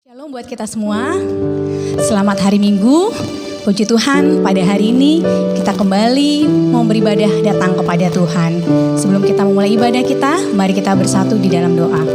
Shalom buat kita semua. Selamat hari Minggu. Puji Tuhan, pada hari ini kita kembali mau beribadah datang kepada Tuhan. Sebelum kita memulai ibadah kita, mari kita bersatu di dalam doa.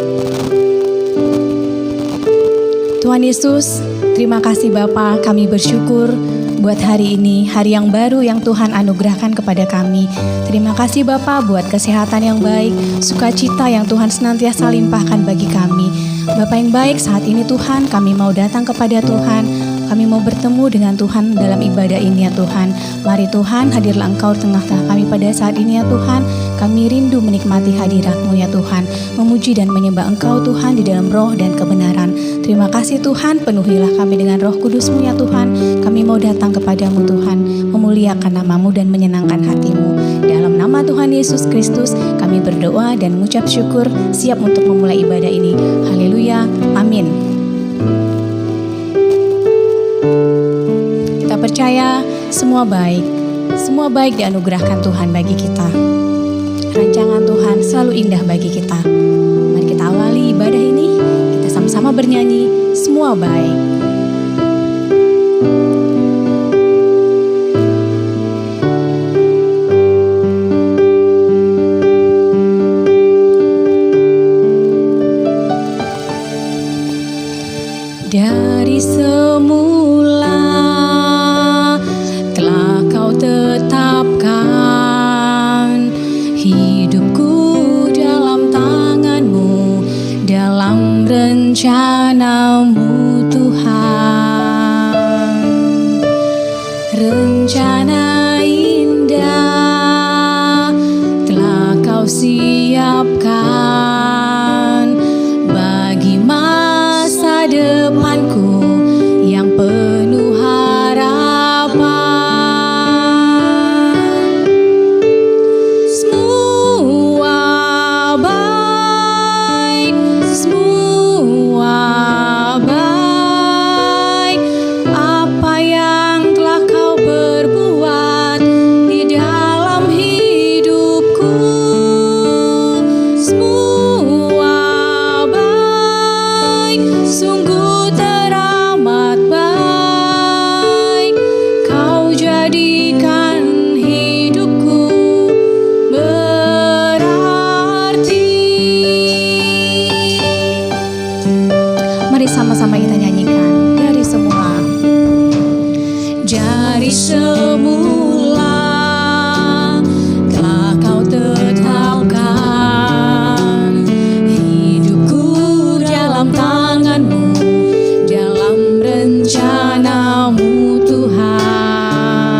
Tuhan Yesus, terima kasih Bapa, kami bersyukur buat hari ini, hari yang baru yang Tuhan anugerahkan kepada kami. Terima kasih Bapa buat kesehatan yang baik, sukacita yang Tuhan senantiasa limpahkan bagi kami. Bapa yang baik, saat ini Tuhan kami mau datang kepada Tuhan. Kami mau bertemu dengan Tuhan dalam ibadah ini ya Tuhan. Mari Tuhan, hadirlah Engkau tengah-tengah kami pada saat ini ya Tuhan. Kami rindu menikmati hadirat-Mu ya Tuhan. Memuji dan menyembah Engkau Tuhan di dalam roh dan kebenaran. Terima kasih Tuhan, penuhilah kami dengan roh kudus-Mu ya Tuhan. Kami mau datang kepadamu Tuhan, memuliakan nama-Mu dan menyenangkan hati-Mu. Dalam nama Tuhan Yesus Kristus kami berdoa dan mengucap syukur, siap untuk memulai ibadah ini. Haleluya, amin. Kita percaya semua baik dianugerahkan Tuhan bagi kita. Rancangan Tuhan selalu indah bagi kita. Mari kita awali ibadah ini, kita sama-sama bernyanyi, semua baik. Dari semula telah Kau tetapkan hidupku dalam tangan-Mu, dalam rencana-Mu Tuhan. Rencana indah telah Kau siapkan bagi masa depanku yang penuh harapan. Semua baik, apa yang telah Kau perbuat di dalam hidupku. Semua baik, sungguh teramat baik. Kau jadikan hidupku berarti. Mari sama-sama kita nyanyikan dari semula. Dari semula telah Kau tetapkan hidupku dalam tangan-Mu, dalam rencana-Mu Tuhan.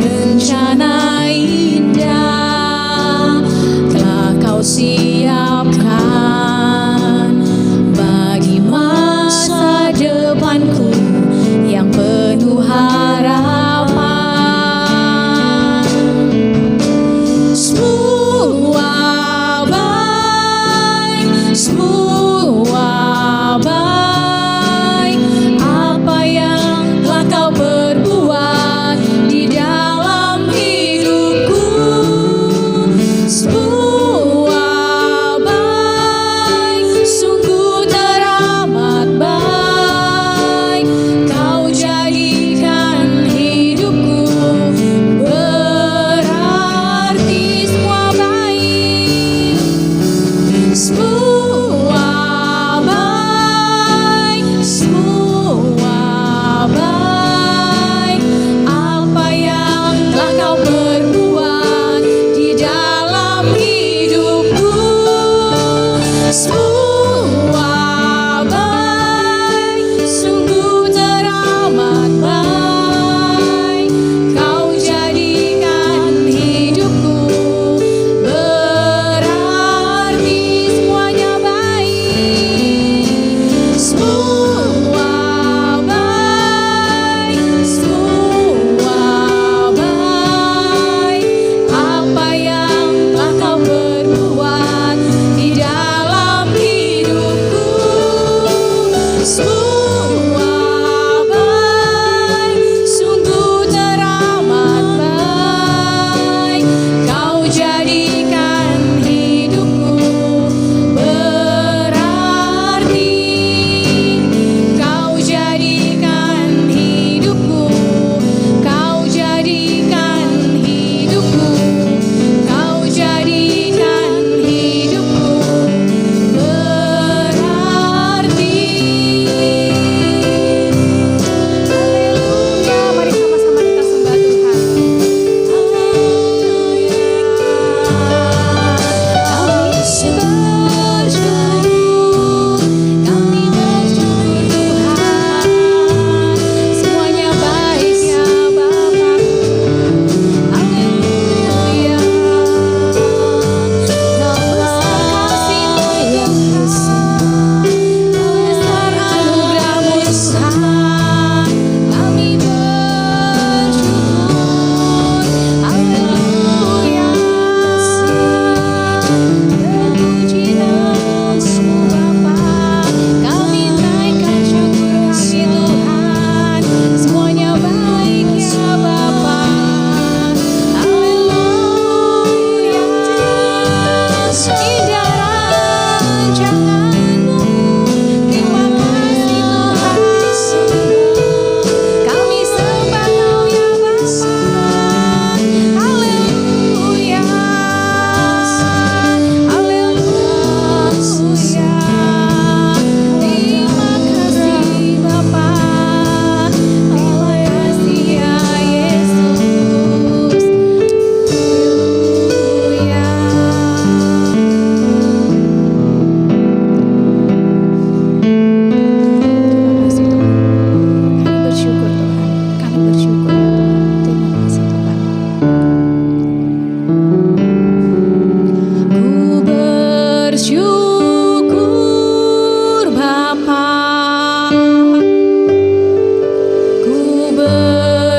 Rencana indah telah Kau siapkan bagi masa depanku yang penuh harapan.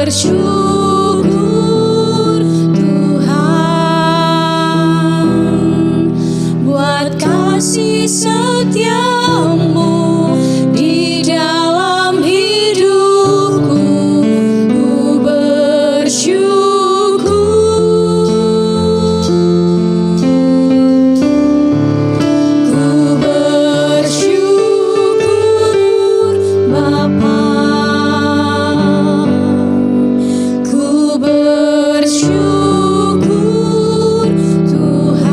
bersyukur Tuhan buat kasih setiamu di dalam hidupku. Ku bersyukur, ku bersyukur Bapa. Ku bersyukur Tuhan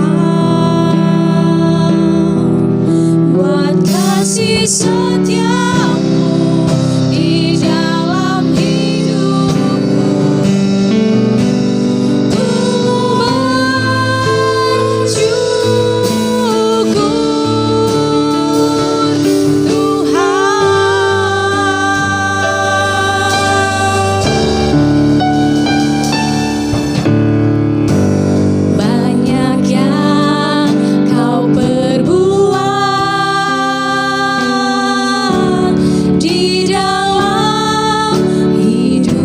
buat kasih setiamu di dalam hidupku. Ku bersyukur Tuhan. Banyak yang kau perbuat di dalam hidupku.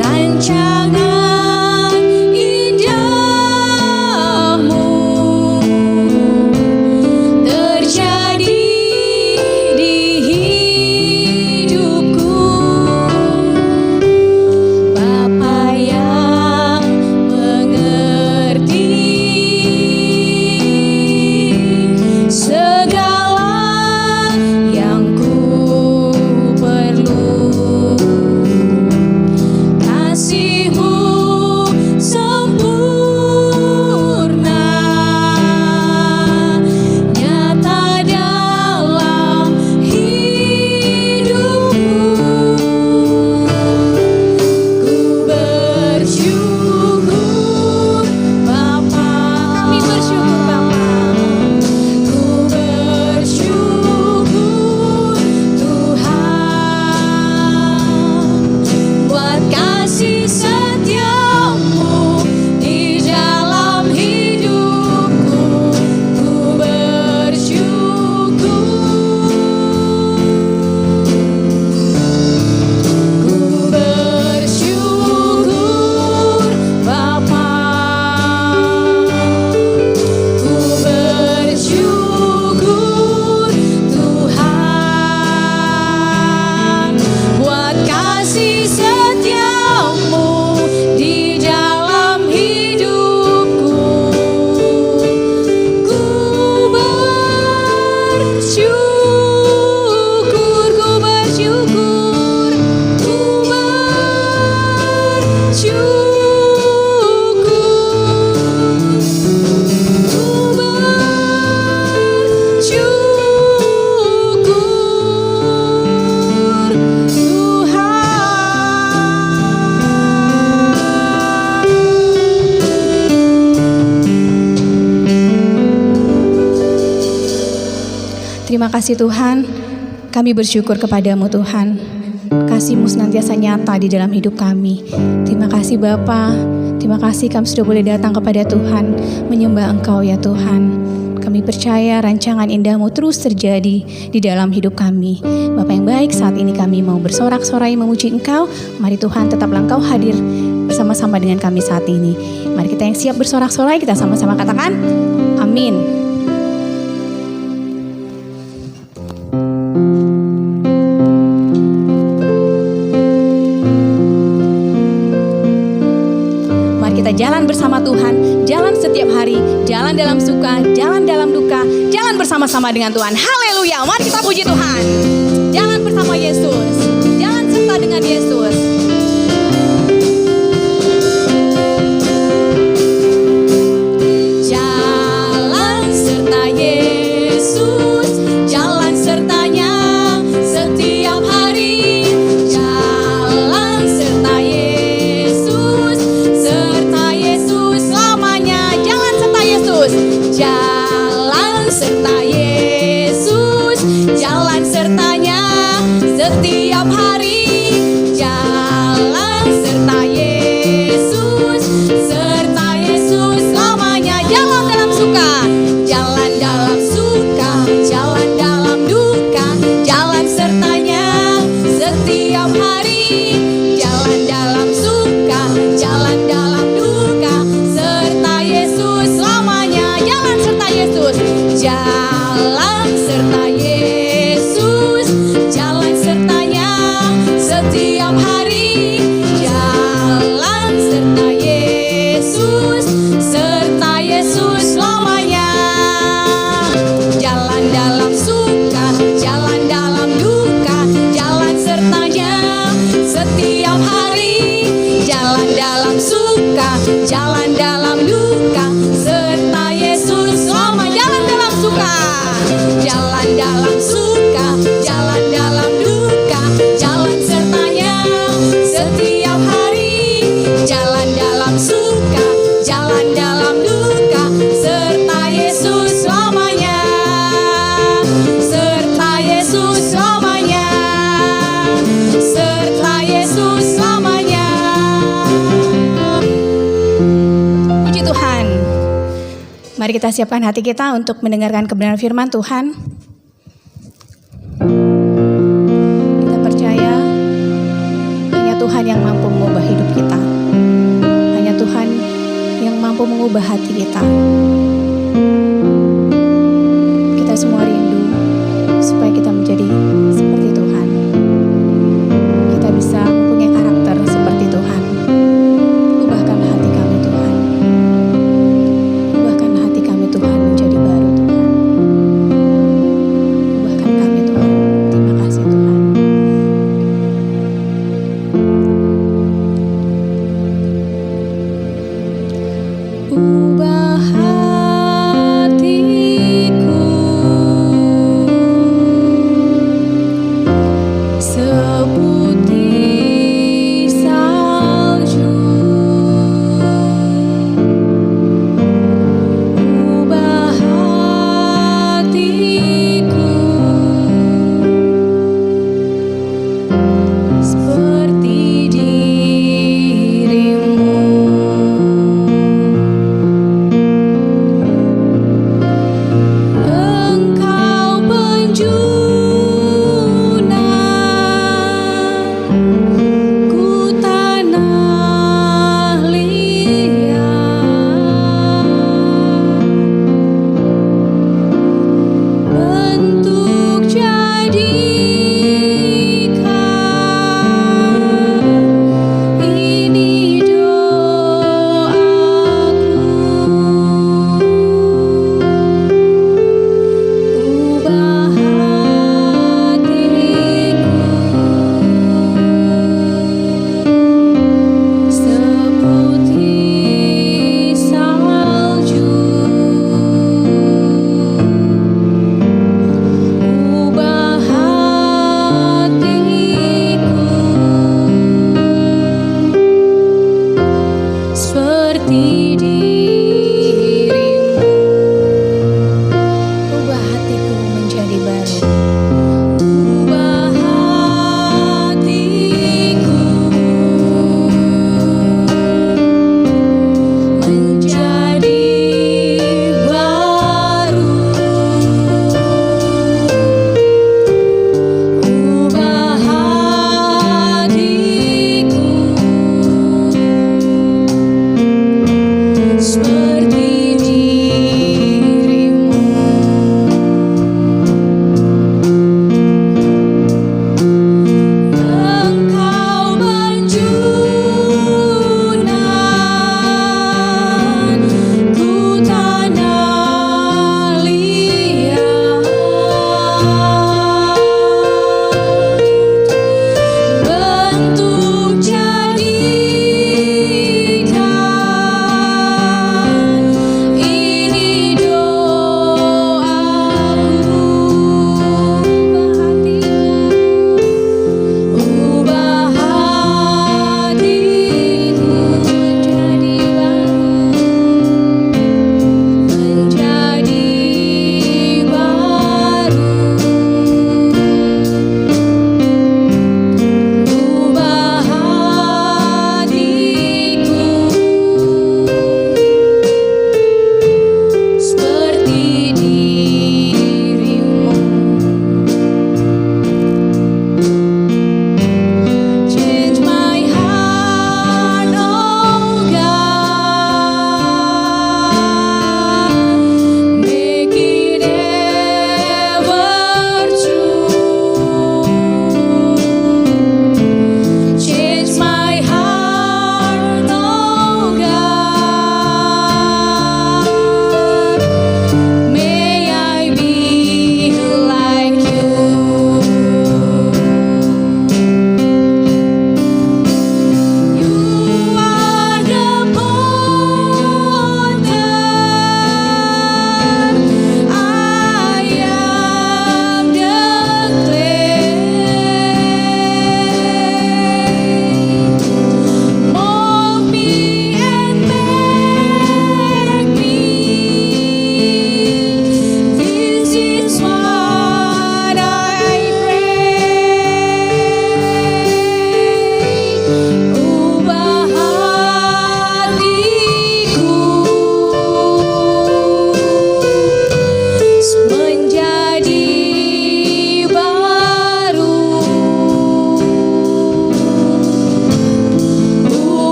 Rancangan indahmu terjadi di hidupku. Bapa yang mengerti segala yang ku perlu, kasih-Mu sempurna nyata dalam hidupku. Ku bersyukur Bapa, kami bersyukur Bapa. Ku bersyukur Tuhan buat kasih setiamu di dalam hidupku. Ku bersyukur, ku bersyukur Bapa. Ku bersyukur Tuhan buat kasih setiamu di dalam hidupku. Ku bersyukur, ku bersyukur, ku Terima kasih Tuhan, kami bersyukur kepadamu Tuhan. Kasih-Mu senantiasa nyata di dalam hidup kami. Terima kasih Bapa, terima kasih kami sudah boleh datang kepada Tuhan, menyembah Engkau ya Tuhan. Kami percaya rancangan indah-Mu terus terjadi di dalam hidup kami. Bapa yang baik, saat ini kami mau bersorak-sorai memuji Engkau. Mari Tuhan tetaplah Engkau hadir bersama-sama dengan kami saat ini. Mari kita yang siap bersorak-sorai, kita sama-sama katakan amin. Kita jalan bersama Tuhan, jalan setiap hari, jalan dalam suka, jalan dalam duka, jalan bersama-sama dengan Tuhan. Haleluya, mari kita puji Tuhan. Jalan bersama Yesus, jalan serta dengan Yesus. Jalan serta Yesus, jalan sertanya setiap hari. Jalan serta Yesus, serta Yesus selamanya. Jalan serta Yesus, jalan serta Yesus, jalan sertanya setiap hari. Jalan serta Yesus, serta Yesus selamanya. Jalan dalam suka, jalan dalam suka, jalan dalam duka, jalan sertanya Mari kita siapkan hati kita untuk mendengarkan kebenaran firman Tuhan. Kita percaya hanya Tuhan yang mampu mengubah hidup kita. Hanya Tuhan yang mampu mengubah hati kita. Kita semua rindu supaya kita menjadi seperti Tuhan. Kita bisa mempunyai karakter seperti Tuhan. Ubahkanlah hati kami Tuhan. Ubahkanlah hati kami Tuhan menjadi baru Tuhan. Ubahkan kami Tuhan. Terima kasih Tuhan. Ubah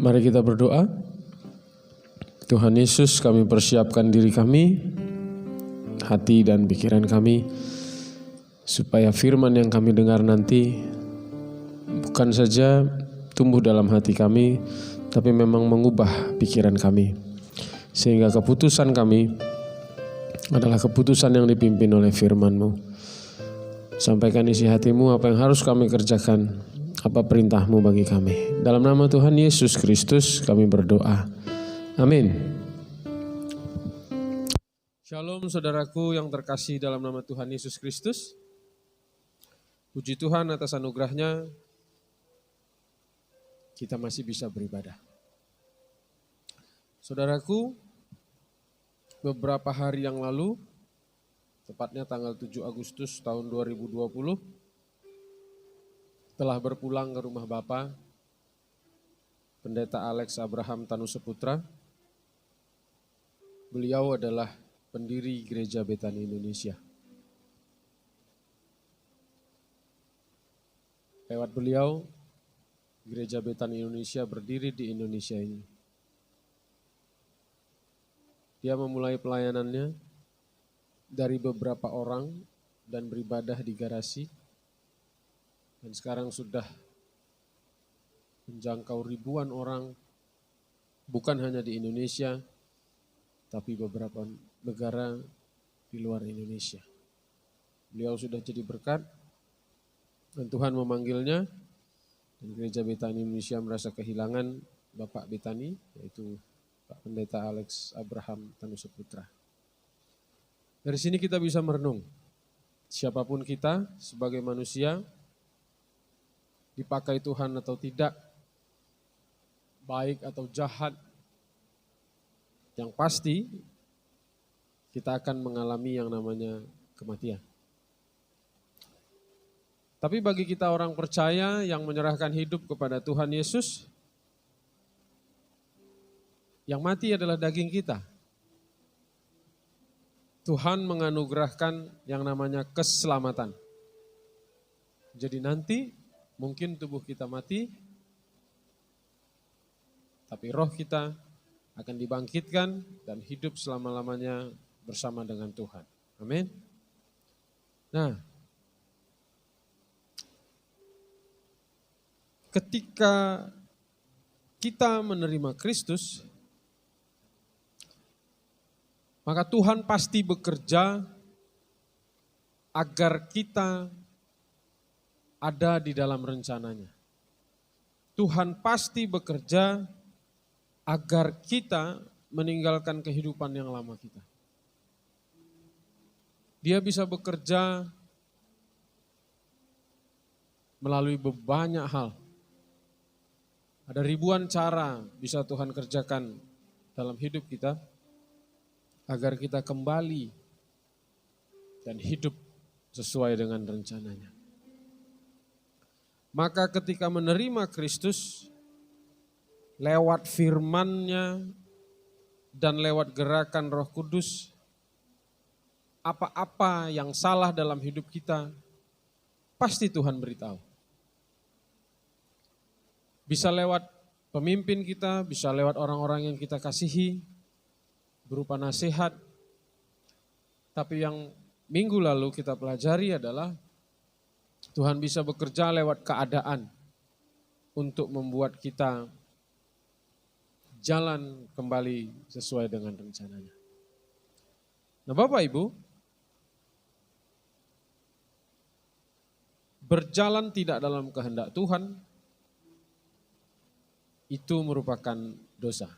Mari kita berdoa. Tuhan Yesus, kami persiapkan diri kami, hati dan pikiran kami, supaya firman yang kami dengar nanti bukan saja tumbuh dalam hati kami, tapi memang mengubah pikiran kami. Sehingga keputusan kami adalah keputusan yang dipimpin oleh firman-Mu. Sampaikan isi hati-Mu, apa yang harus kami kerjakan, apa perintah-Mu bagi kami. Dalam nama Tuhan Yesus Kristus kami berdoa. Amin. Shalom saudaraku yang terkasih dalam nama Tuhan Yesus Kristus. Puji Tuhan atas anugerahnya kita masih bisa beribadah. Saudaraku, beberapa hari yang lalu, tepatnya tanggal 7 Agustus tahun 2020, telah berpulang ke rumah Bapa Pendeta Alex Abraham Tanuseputra. Beliau adalah pendiri Gereja Betani Indonesia. Lewat beliau, Gereja Betani Indonesia berdiri di Indonesia ini. Dia memulai pelayanannya dari beberapa orang dan beribadah di garasi. Dan sekarang sudah menjangkau ribuan orang, bukan hanya di Indonesia, tapi beberapa negara di luar Indonesia. Beliau sudah jadi berkat, dan Tuhan memanggilnya, dan Gereja Betani Indonesia merasa kehilangan Bapak Betani, yaitu Pak Pendeta Alex Abraham Tanuseputra. Dari sini kita bisa merenung, siapapun kita sebagai manusia, dipakai Tuhan atau tidak, baik atau jahat, yang pasti kita akan mengalami yang namanya kematian. Tapi bagi kita orang percaya yang menyerahkan hidup kepada Tuhan Yesus, yang mati adalah daging kita. Tuhan menganugerahkan yang namanya keselamatan. Jadi nanti mungkin tubuh kita mati, tapi roh kita akan dibangkitkan dan hidup selama-lamanya bersama dengan Tuhan. Amin. Nah, ketika kita menerima Kristus, maka Tuhan pasti bekerja agar kita ada di dalam rencananya. Tuhan pasti bekerja agar kita meninggalkan kehidupan yang lama kita. Dia bisa bekerja melalui banyak hal. Ada ribuan cara bisa Tuhan kerjakan dalam hidup kita agar kita kembali dan hidup sesuai dengan rencananya. Maka ketika menerima Kristus, lewat firman-Nya dan lewat gerakan Roh Kudus, apa-apa yang salah dalam hidup kita, pasti Tuhan beritahu. Bisa lewat pemimpin kita, bisa lewat orang-orang yang kita kasihi, berupa nasihat. Tapi yang minggu lalu kita pelajari adalah Tuhan bisa bekerja lewat keadaan untuk membuat kita jalan kembali sesuai dengan rencananya. Nah Bapak Ibu, berjalan tidak dalam kehendak Tuhan, itu merupakan dosa.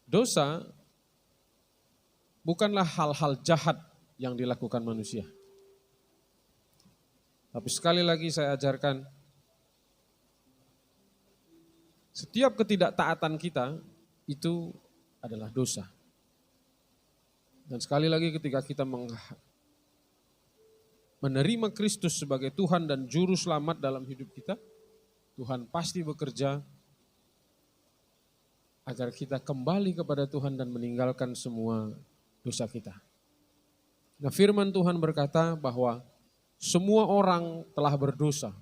Dosa bukanlah hal-hal jahat yang dilakukan manusia. Tapi sekali lagi saya ajarkan, setiap ketidaktaatan kita itu adalah dosa. Dan sekali lagi ketika kita menerima Kristus sebagai Tuhan dan Juru Selamat dalam hidup kita, Tuhan pasti bekerja agar kita kembali kepada Tuhan dan meninggalkan semua dosa kita. Nah firman Tuhan berkata bahwa semua orang telah berdosa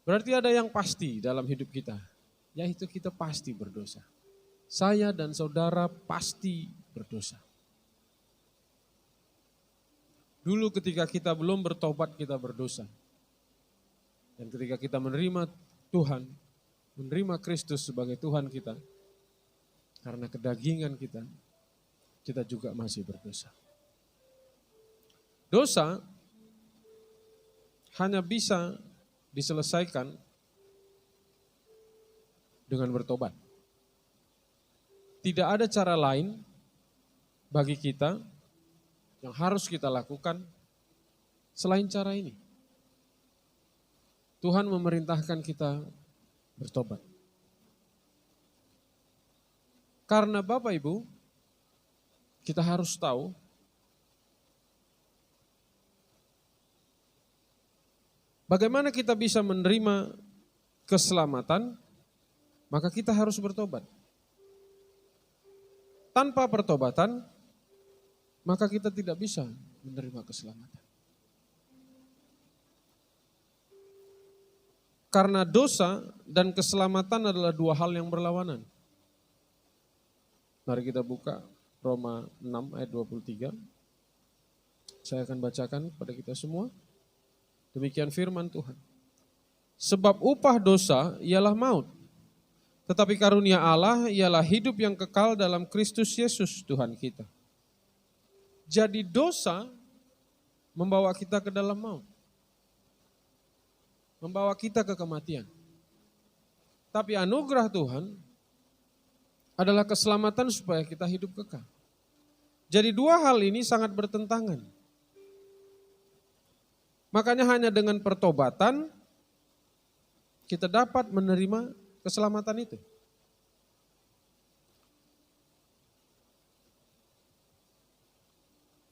Berarti ada yang pasti dalam hidup kita, yaitu kita pasti berdosa. Saya dan saudara pasti berdosa. Dulu ketika kita belum bertobat kita berdosa. Dan ketika kita menerima Tuhan, menerima Kristus sebagai Tuhan kita, karena kedagingan kita juga masih berdosa. Dosa hanya bisa diselesaikan dengan bertobat. Tidak ada cara lain bagi kita yang harus kita lakukan selain cara ini. Tuhan memerintahkan kita bertobat. Karena Bapak Ibu, kita harus tahu bagaimana kita bisa menerima keselamatan, maka kita harus bertobat. Tanpa pertobatan, maka kita tidak bisa menerima keselamatan. Karena dosa dan keselamatan adalah dua hal yang berlawanan. Mari kita buka Roma 6 ayat 23. Saya akan bacakan kepada kita semua. Demikian firman Tuhan. Sebab upah dosa ialah maut. Tetapi karunia Allah ialah hidup yang kekal dalam Kristus Yesus Tuhan kita. Jadi dosa membawa kita ke dalam maut. Membawa kita ke kematian. Tapi anugerah Tuhan adalah keselamatan supaya kita hidup kekal. Jadi dua hal ini sangat bertentangan. Makanya hanya dengan pertobatan kita dapat menerima keselamatan itu.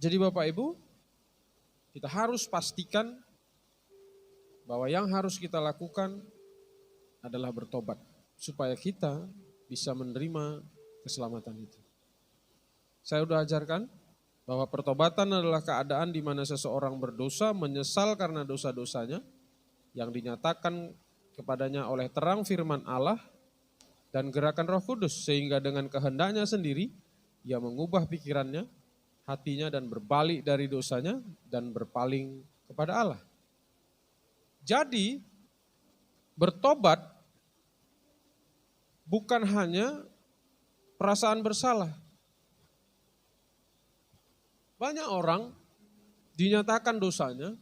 Jadi Bapak Ibu, kita harus pastikan bahwa yang harus kita lakukan adalah bertobat. Supaya kita bisa menerima keselamatan itu. Saya sudah ajarkan bahwa pertobatan adalah keadaan di mana seseorang berdosa, menyesal karena dosa-dosanya yang dinyatakan kepadanya oleh terang firman Allah dan gerakan Roh Kudus, sehingga dengan kehendaknya sendiri ia mengubah pikirannya, hatinya dan berbalik dari dosanya dan berpaling kepada Allah. Jadi bertobat bukan hanya perasaan bersalah. Banyak orang dinyatakan dosanya,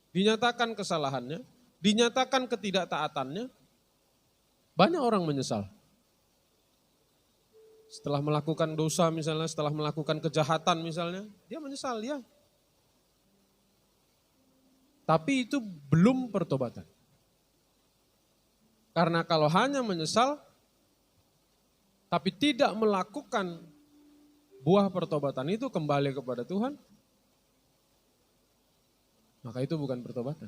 dinyatakan kesalahannya, dinyatakan ketidaktaatannya, banyak orang menyesal. Setelah melakukan dosa misalnya, setelah melakukan kejahatan misalnya, dia menyesal ya. Tapi itu belum pertobatan. Karena kalau hanya menyesal, tapi tidak melakukan buah pertobatan itu kembali kepada Tuhan, maka itu bukan pertobatan.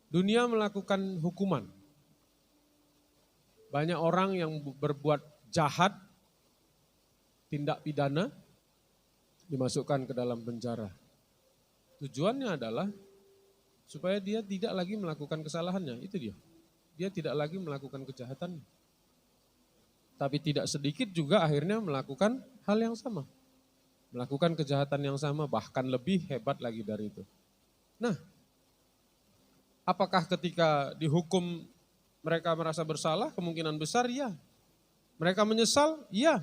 Dunia melakukan hukuman. Banyak orang yang berbuat jahat, tindak pidana, dimasukkan ke dalam penjara. Tujuannya adalah supaya dia tidak lagi melakukan kesalahannya, itu dia. Dia tidak lagi melakukan kejahatan. Tapi tidak sedikit juga akhirnya melakukan hal yang sama. Melakukan kejahatan yang sama, bahkan lebih hebat lagi dari itu. Nah, apakah ketika dihukum mereka merasa bersalah? Kemungkinan besar ya. Mereka menyesal? Ya.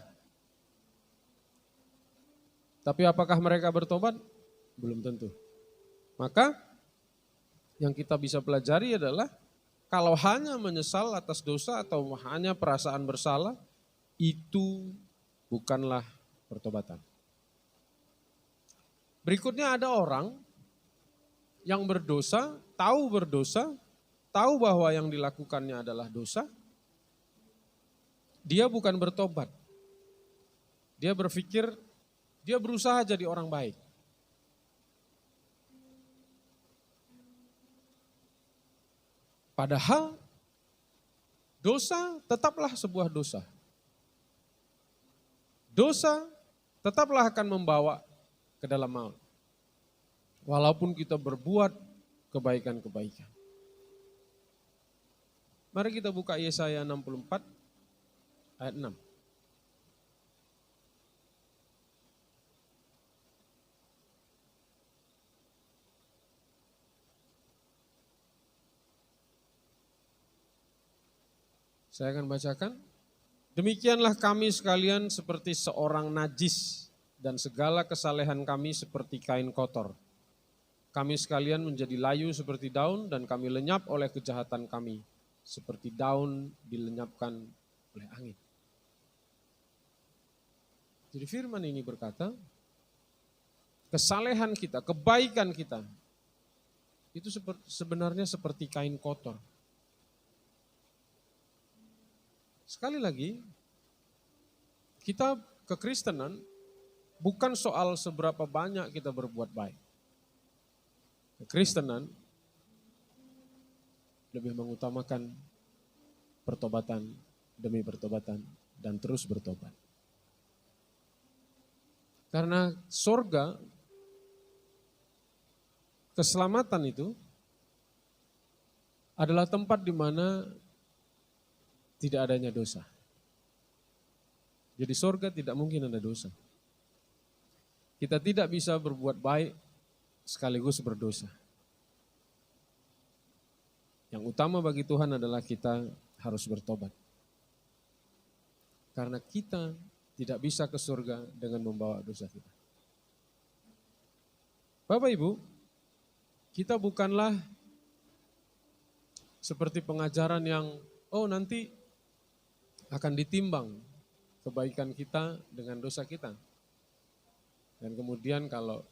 Tapi apakah mereka bertobat? Belum tentu. Maka yang kita bisa pelajari adalah kalau hanya menyesal atas dosa atau hanya perasaan bersalah, itu bukanlah pertobatan. Berikutnya ada orang yang berdosa, tahu bahwa yang dilakukannya adalah dosa, dia bukan bertobat. Dia berpikir, dia berusaha jadi orang baik. Padahal dosa tetaplah sebuah dosa. Dosa tetaplah akan membawa ke dalam maut. Walaupun kita berbuat kebaikan-kebaikan. Mari kita buka Yesaya 64 ayat 6. Saya akan bacakan. Demikianlah kami sekalian seperti seorang najis dan segala kesalehan kami seperti kain kotor. Kami sekalian menjadi layu seperti daun dan kami lenyap oleh kejahatan kami. Seperti daun dilenyapkan oleh angin. Jadi firman ini berkata, kesalehan kita, kebaikan kita, itu sebenarnya seperti kain kotor. Sekali lagi, kita kekristenan bukan soal seberapa banyak kita berbuat baik. Kekristenan lebih mengutamakan pertobatan demi pertobatan dan terus bertobat. Karena sorga, keselamatan itu adalah tempat di mana tidak adanya dosa. Jadi sorga tidak mungkin ada dosa. Kita tidak bisa berbuat baik sekaligus berdosa. Yang utama bagi Tuhan adalah kita harus bertobat. Karena kita tidak bisa ke surga dengan membawa dosa kita. Bapak Ibu, kita bukanlah seperti pengajaran yang, nanti akan ditimbang kebaikan kita dengan dosa kita. Dan kemudian kalau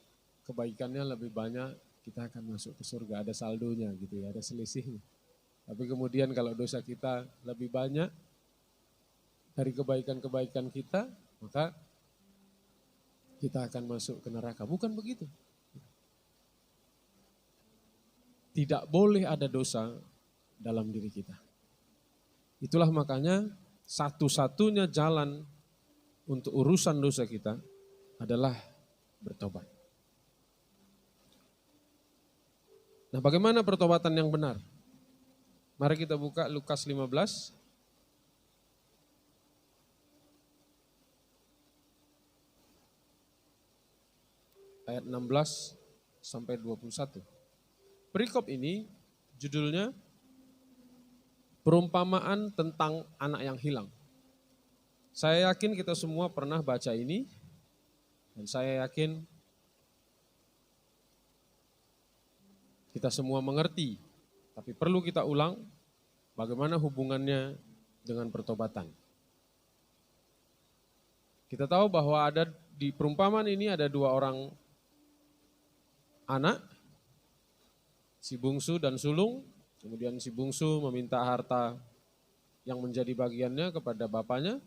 kebaikannya lebih banyak, kita akan masuk ke surga, ada saldonya gitu ya, ada selisihnya. Tapi kemudian kalau dosa kita lebih banyak dari kebaikan-kebaikan kita, maka kita akan masuk ke neraka. Bukan begitu. Tidak boleh ada dosa dalam diri kita. Itulah makanya satu-satunya jalan untuk urusan dosa kita adalah bertobat. Nah, bagaimana pertobatan yang benar? Mari kita buka Lukas 15. Ayat 16 sampai 21. Perikop ini judulnya perumpamaan tentang anak yang hilang. Saya yakin kita semua pernah baca ini, dan saya yakin kita semua mengerti, tapi perlu kita ulang bagaimana hubungannya dengan pertobatan. Kita tahu bahwa ada di perumpamaan ini ada dua orang anak, si bungsu dan sulung. Kemudian si bungsu meminta harta yang menjadi bagiannya kepada bapaknya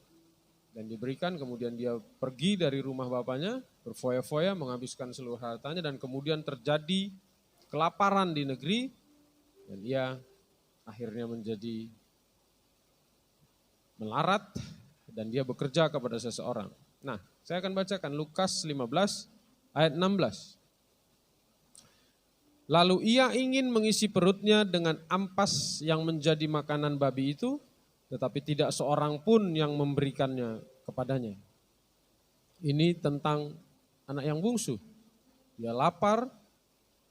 dan diberikan. Kemudian dia pergi dari rumah bapaknya, berfoya-foya menghabiskan seluruh hartanya dan kemudian terjadi kelaparan di negeri dan ia akhirnya menjadi melarat dan dia bekerja kepada seseorang. Nah, saya akan bacakan Lukas 15 ayat 16. Lalu ia ingin mengisi perutnya dengan ampas yang menjadi makanan babi itu, tetapi tidak seorang pun yang memberikannya kepadanya. Ini tentang anak yang bungsu. Dia lapar,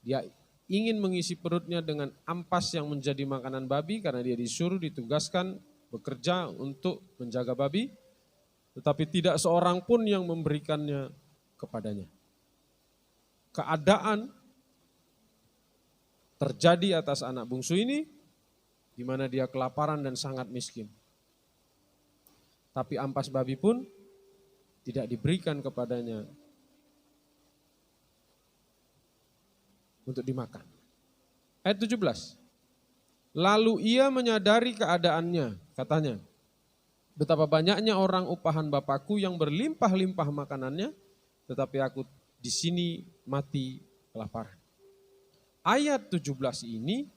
dia ingin mengisi perutnya dengan ampas yang menjadi makanan babi karena dia disuruh ditugaskan bekerja untuk menjaga babi, tetapi tidak seorang pun yang memberikannya kepadanya. Keadaan terjadi atas anak bungsu ini, di mana dia kelaparan dan sangat miskin. Tapi ampas babi pun tidak diberikan kepadanya untuk dimakan. Ayat 17. Lalu ia menyadari keadaannya, katanya, betapa banyaknya orang upahan Bapakku yang berlimpah-limpah makanannya, tetapi aku di sini mati kelaparan. Ayat 17 ini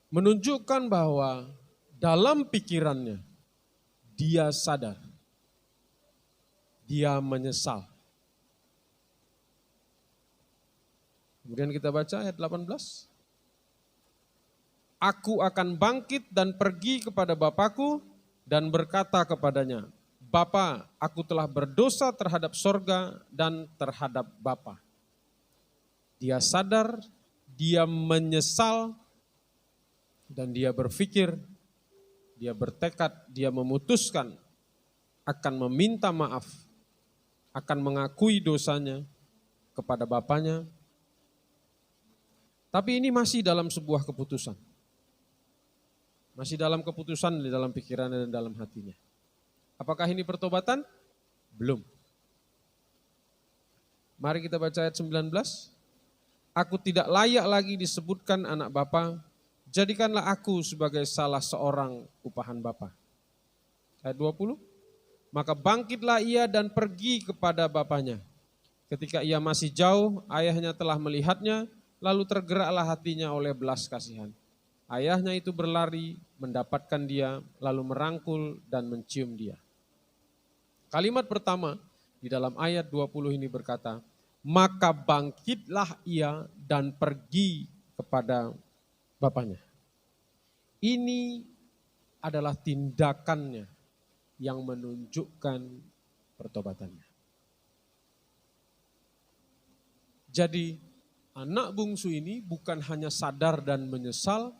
menunjukkan bahwa dalam pikirannya dia sadar, dia menyesal. Kemudian kita baca ayat 18. Aku akan bangkit dan pergi kepada Bapakku dan berkata kepadanya, Bapa, aku telah berdosa terhadap sorga dan terhadap Bapa. Dia sadar, dia menyesal, dan dia berpikir, dia bertekad, dia memutuskan akan meminta maaf, akan mengakui dosanya kepada Bapaknya. Tapi ini masih dalam sebuah keputusan. Masih dalam keputusan di dalam pikirannya dan dalam hatinya. Apakah ini pertobatan? Belum. Mari kita baca ayat 19. Aku tidak layak lagi disebutkan anak Bapa, jadikanlah aku sebagai salah seorang upahan Bapa. Ayat 20. Maka bangkitlah ia dan pergi kepada bapaknya. Ketika ia masih jauh, ayahnya telah melihatnya, lalu tergeraklah hatinya oleh belas kasihan. Ayahnya itu berlari, mendapatkan dia, lalu merangkul dan mencium dia. Kalimat pertama di dalam ayat 20 ini berkata, maka bangkitlah ia dan pergi kepada bapaknya. Ini adalah tindakannya yang menunjukkan pertobatannya. Jadi anak bungsu ini bukan hanya sadar dan menyesal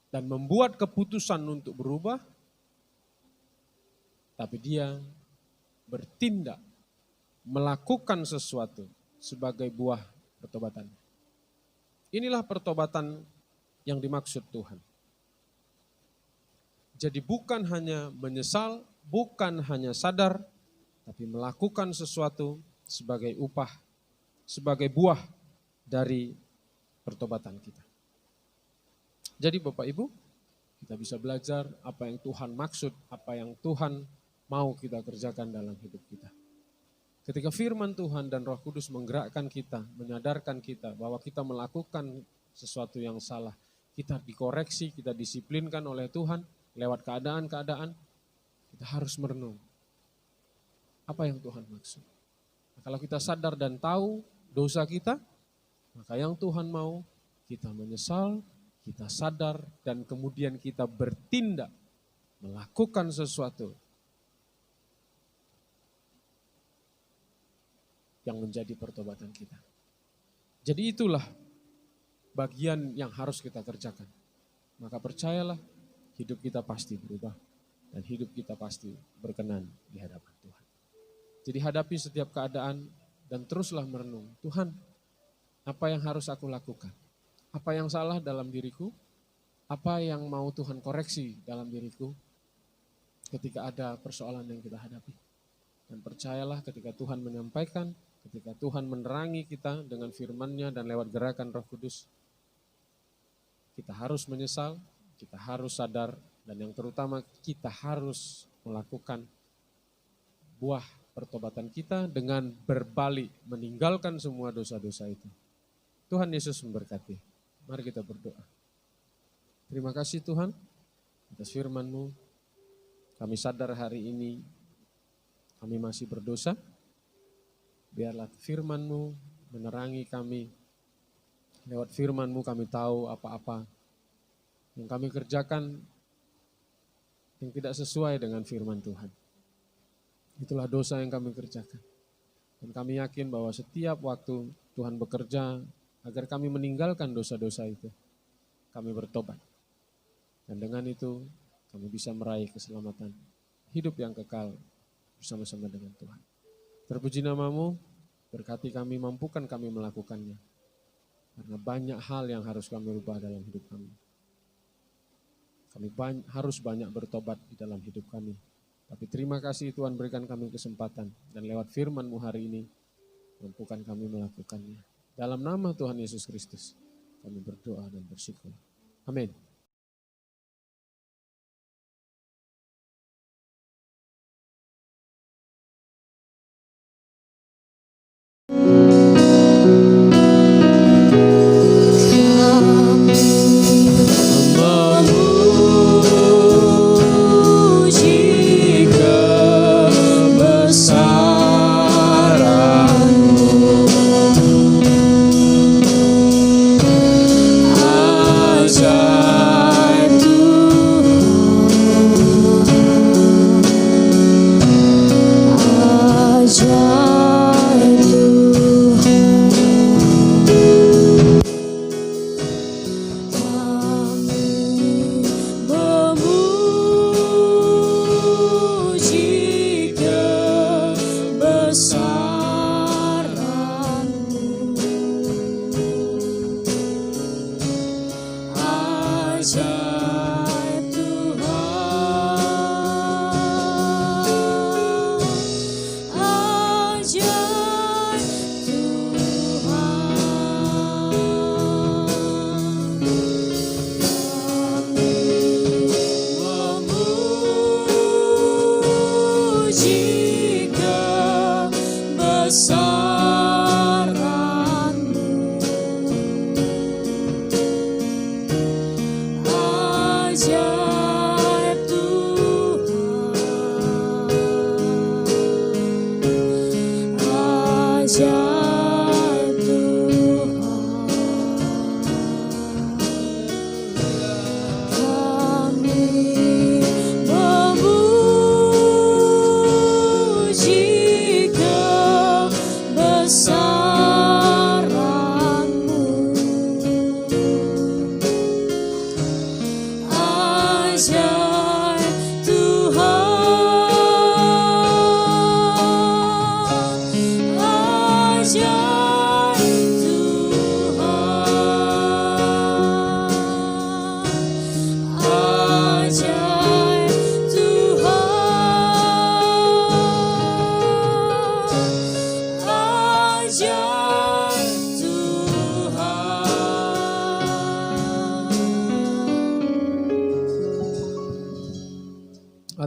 dan membuat keputusan untuk berubah, tapi dia bertindak, melakukan sesuatu sebagai buah pertobatannya. Inilah pertobatan yang dimaksud Tuhan. Jadi bukan hanya menyesal, bukan hanya sadar, tapi melakukan sesuatu sebagai upah, sebagai buah dari pertobatan kita. Jadi Bapak Ibu, kita bisa belajar apa yang Tuhan maksud, apa yang Tuhan mau kita kerjakan dalam hidup kita. Ketika firman Tuhan dan Roh Kudus menggerakkan kita, menyadarkan kita bahwa kita melakukan sesuatu yang salah, kita dikoreksi, kita disiplinkan oleh Tuhan lewat keadaan-keadaan, kita harus merenung. Apa yang Tuhan maksud? Nah, kalau kita sadar dan tahu dosa kita, maka yang Tuhan mau kita menyesal, kita sadar, dan kemudian kita bertindak, melakukan sesuatu yang menjadi pertobatan kita. Jadi itulah bagian yang harus kita kerjakan. Maka percayalah, hidup kita pasti berubah dan hidup kita pasti berkenan di hadapan Tuhan. Jadi hadapi setiap keadaan dan teruslah merenung, Tuhan, apa yang harus aku lakukan? Apa yang salah dalam diriku? Apa yang mau Tuhan koreksi dalam diriku ketika ada persoalan yang kita hadapi? Dan percayalah ketika Tuhan menyampaikan, ketika Tuhan menerangi kita dengan firman-Nya dan lewat gerakan Roh Kudus, kita harus menyesal, kita harus sadar, dan yang terutama kita harus melakukan buah pertobatan kita dengan berbalik, meninggalkan semua dosa-dosa itu. Tuhan Yesus memberkati. Mari kita berdoa. Terima kasih Tuhan atas firman-Mu. Kami sadar hari ini kami masih berdosa. Biarlah firman-Mu menerangi kami. Lewat firman-Mu kami tahu apa-apa yang kami kerjakan yang tidak sesuai dengan firman Tuhan. Itulah dosa yang kami kerjakan. Dan kami yakin bahwa setiap waktu Tuhan bekerja agar kami meninggalkan dosa-dosa itu, kami bertobat. Dan dengan itu kami bisa meraih keselamatan, hidup yang kekal bersama-sama dengan Tuhan. Terpuji nama-Mu, berkati kami, mampukan kami melakukannya. Karena banyak hal yang harus kami rubah dalam hidup kami. Kami harus banyak bertobat di dalam hidup kami. Tapi terima kasih Tuhan berikan kami kesempatan. Dan lewat firman-Mu hari ini, mampukan kami melakukannya. Dalam nama Tuhan Yesus Kristus, kami berdoa dan bersyukur. Amin. Ajaib Ajaib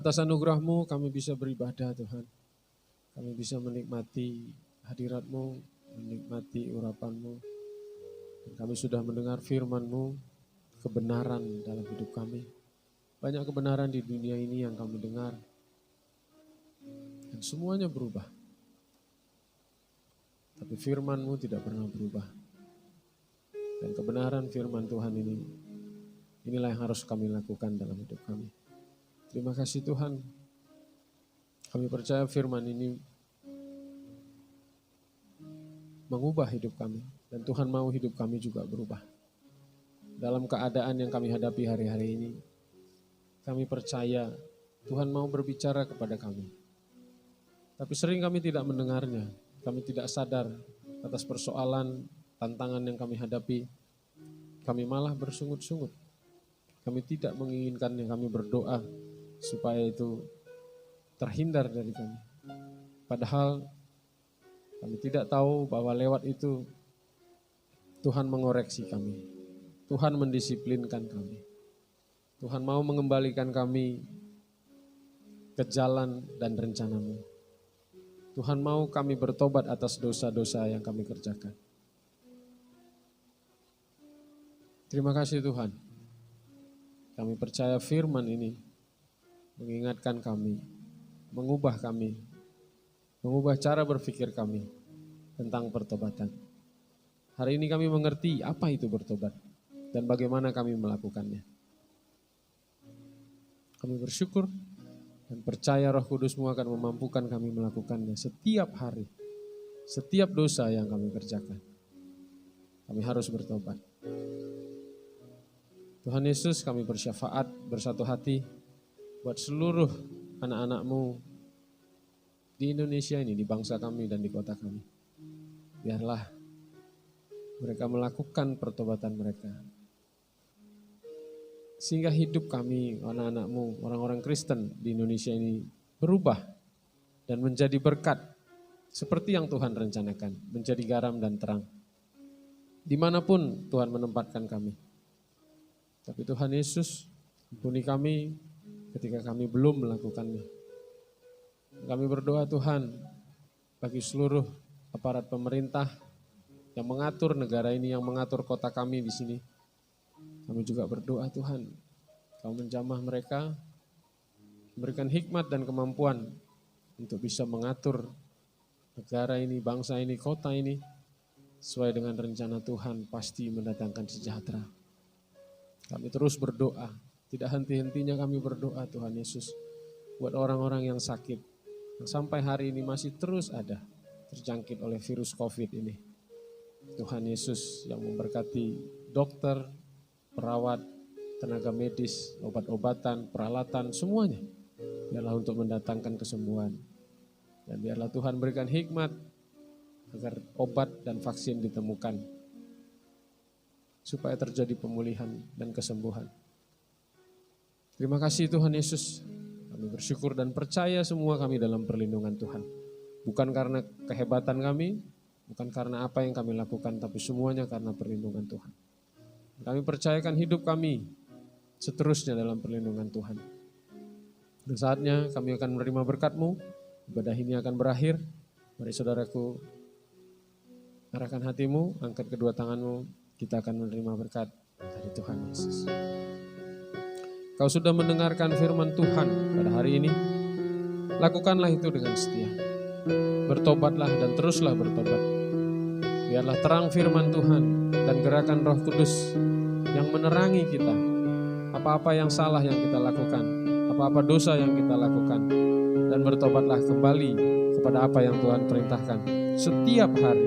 Atas anugerah-Mu kami bisa beribadah Tuhan. Kami bisa menikmati hadirat-Mu, menikmati urapan-Mu. Dan kami sudah mendengar firman-Mu, kebenaran dalam hidup kami. Banyak kebenaran di dunia ini yang kami dengar. Dan semuanya berubah. Tapi firman-Mu tidak pernah berubah. Dan kebenaran firman Tuhan ini, inilah yang harus kami lakukan dalam hidup kami. Terima kasih Tuhan. Kami percaya firman ini mengubah hidup kami. Dan Tuhan mau hidup kami juga berubah. Dalam keadaan yang kami hadapi hari-hari ini, kami percaya Tuhan mau berbicara kepada kami. Tapi sering kami tidak mendengarnya. Kami tidak sadar atas persoalan, tantangan yang kami hadapi. Kami malah bersungut-sungut. Kami tidak menginginkannya, kami berdoa supaya itu terhindar dari kami. Padahal kami tidak tahu bahwa lewat itu Tuhan mengoreksi kami. Tuhan mendisiplinkan kami. Tuhan mau mengembalikan kami ke jalan dan rencana-Mu. Tuhan mau kami bertobat atas dosa-dosa yang kami kerjakan. Terima kasih Tuhan. Kami percaya firman ini mengingatkan kami, mengubah cara berpikir kami tentang pertobatan. Hari ini kami mengerti apa itu bertobat dan bagaimana kami melakukannya. Kami bersyukur dan percaya Roh Kudus-Mu akan memampukan kami melakukannya setiap hari, setiap dosa yang kami kerjakan. Kami harus bertobat. Tuhan Yesus, kami bersyafaat bersatu hati buat seluruh anak-anak-Mu di Indonesia ini, di bangsa kami dan di kota kami. Biarlah mereka melakukan pertobatan mereka. Sehingga hidup kami, anak-anak-Mu, orang-orang Kristen di Indonesia ini berubah dan menjadi berkat seperti yang Tuhan rencanakan, menjadi garam dan terang. Dimanapun Tuhan menempatkan kami. Tapi Tuhan Yesus, ampuni kami ketika kami belum melakukannya. Kami berdoa Tuhan bagi seluruh aparat pemerintah yang mengatur negara ini, yang mengatur kota kami di sini. Kami juga berdoa Tuhan, Kau menjamah mereka, memberikan hikmat dan kemampuan untuk bisa mengatur negara ini, bangsa ini, kota ini, sesuai dengan rencana Tuhan pasti mendatangkan sejahtera. Kami terus berdoa, tidak henti-hentinya kami berdoa Tuhan Yesus, buat orang-orang yang sakit, yang sampai hari ini masih terus ada, terjangkit oleh virus COVID ini. Tuhan Yesus yang memberkati dokter, perawat, tenaga medis, obat-obatan, peralatan, semuanya. Biarlah untuk mendatangkan kesembuhan. Dan biarlah Tuhan berikan hikmat agar obat dan vaksin ditemukan. Supaya terjadi pemulihan dan kesembuhan. Terima kasih Tuhan Yesus. Kami bersyukur dan percaya semua kami dalam perlindungan Tuhan. Bukan karena kehebatan kami, bukan karena apa yang kami lakukan, tapi semuanya karena perlindungan Tuhan. Kami percayakan hidup kami seterusnya dalam perlindungan Tuhan. Dan saatnya kami akan menerima berkat-Mu, ibadah ini akan berakhir. Mari saudaraku, arahkan hatimu, angkat kedua tanganmu, kita akan menerima berkat dari Tuhan Yesus. Kau sudah mendengarkan firman Tuhan pada hari ini, lakukanlah itu dengan setia. Bertobatlah dan teruslah bertobat. Biarlah terang firman Tuhan dan gerakan Roh Kudus yang menerangi kita. Apa-apa yang salah yang kita lakukan, apa-apa dosa yang kita lakukan, dan bertobatlah kembali kepada apa yang Tuhan perintahkan setiap hari.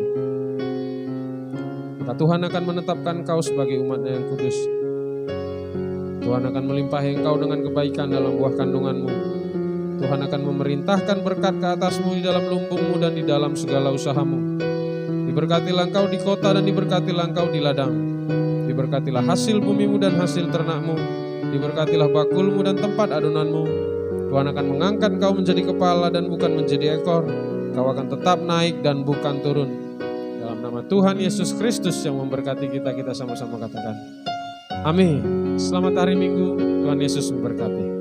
Maka Tuhan akan menetapkan kau sebagai umat-Nya yang kudus. Tuhan akan melimpahi engkau dengan kebaikan dalam buah kandunganmu. Tuhan akan memerintahkan berkat ke atasmu di dalam lumbungmu dan di dalam segala usahamu. Diberkatilah engkau di kota dan diberkatilah engkau di ladang. Diberkatilah hasil bumimu dan hasil ternakmu. Diberkatilah bakulmu dan tempat adonanmu. Tuhan akan mengangkat engkau menjadi kepala dan bukan menjadi ekor. Kau akan tetap naik dan bukan turun. Dalam nama Tuhan Yesus Kristus yang memberkati kita, kita sama-sama katakan amin. Selamat hari Minggu, Tuhan Yesus memberkati.